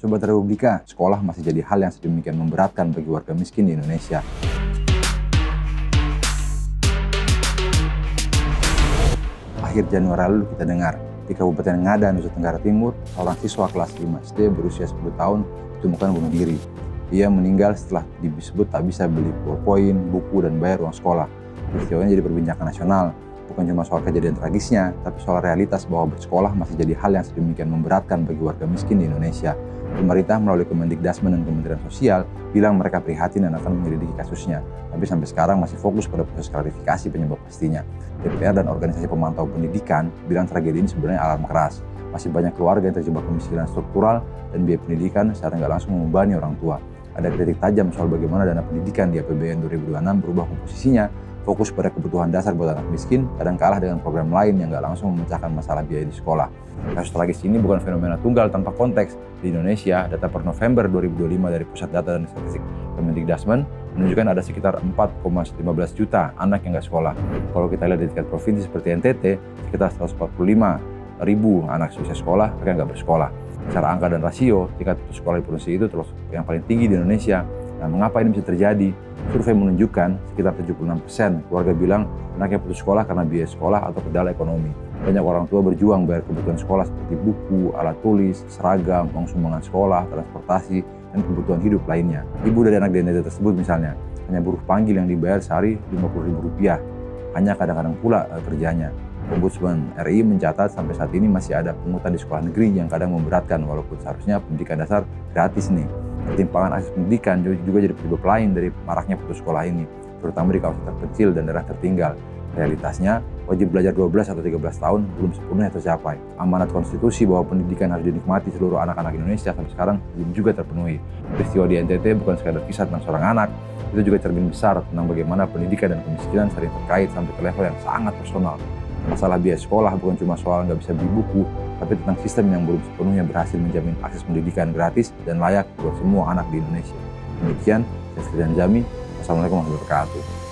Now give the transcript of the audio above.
Sobat Republika, sekolah masih jadi hal yang sedemikian memberatkan bagi warga miskin di Indonesia. Akhir Januari lalu kita dengar, di Kabupaten Ngada, Nusa Tenggara Timur, seorang siswa kelas 5 SD berusia 10 tahun ditemukan bunuh diri. Ia meninggal setelah disebut tak bisa beli ballpoint, buku, dan bayar uang sekolah. Peristiwa ini jadi perbincangan nasional, bukan cuma soal kejadian tragisnya, tapi soal realitas bahwa bersekolah masih jadi hal yang sedemikian memberatkan bagi warga miskin di Indonesia. Pemerintah melalui Kemendikbudristek dan Kementerian Sosial bilang mereka prihatin dan akan menyelidiki kasusnya, tapi sampai sekarang masih fokus pada proses klarifikasi penyebab pastinya. DPR dan organisasi pemantau pendidikan bilang tragedi ini sebenarnya alarm keras. Masih banyak keluarga yang terjebak kemiskinan struktural dan biaya pendidikan secara nggak langsung membebani orang tua. Ada kritik tajam soal bagaimana dana pendidikan di APBN 2026 berubah komposisinya, fokus pada kebutuhan dasar buat anak miskin, kadang kalah dengan program lain yang nggak langsung memecahkan masalah biaya di sekolah. Kasus tragis ini bukan fenomena tunggal tanpa konteks. Di Indonesia, data per November 2025 dari Pusat Data dan Statistik Kemendikbudristek menunjukkan ada sekitar 4,15 juta anak yang nggak sekolah. Kalau kita lihat di tingkat provinsi seperti NTT, sekitar 145 ribu anak usia sekolah mereka nggak bersekolah. Secara angka dan rasio, tingkat putus sekolah di provinsi itu terus yang paling tinggi di Indonesia. Nah, mengapa ini bisa terjadi? Survei menunjukkan sekitar 76% keluarga bilang anaknya putus sekolah karena biaya sekolah atau kendala ekonomi. Banyak orang tua berjuang bayar kebutuhan sekolah seperti buku, alat tulis, seragam, uang sumbangan sekolah, transportasi, dan kebutuhan hidup lainnya. Ibu dari anak di NTT tersebut misalnya, hanya buruh panggil yang dibayar sehari Rp50.000. Hanya kadang-kadang pula kerjanya. Ombudsman RI mencatat sampai saat ini masih ada pungutan di sekolah negeri yang kadang memberatkan walaupun seharusnya pendidikan dasar gratis nih. Ketimpangan akses pendidikan juga jadi penyebab lain dari maraknya putus sekolah ini, terutama di kawasan terpencil dan daerah tertinggal. Realitasnya, wajib belajar 12 atau 13 tahun belum sepenuhnya tercapai. Amanat konstitusi bahwa pendidikan harus dinikmati seluruh anak-anak Indonesia sampai sekarang belum juga terpenuhi. Peristiwa di NTT bukan sekadar kisah tentang seorang anak, itu juga cermin besar tentang bagaimana pendidikan dan kemiskinan sering terkait sampai ke level yang sangat personal. Masalah biaya sekolah bukan cuma soal nggak bisa beli buku, tapi tentang sistem yang belum sepenuhnya berhasil menjamin akses pendidikan gratis dan layak buat semua anak di Indonesia. Demikian, saya Sri Jami. Wassalamualaikum warahmatullahi wabarakatuh.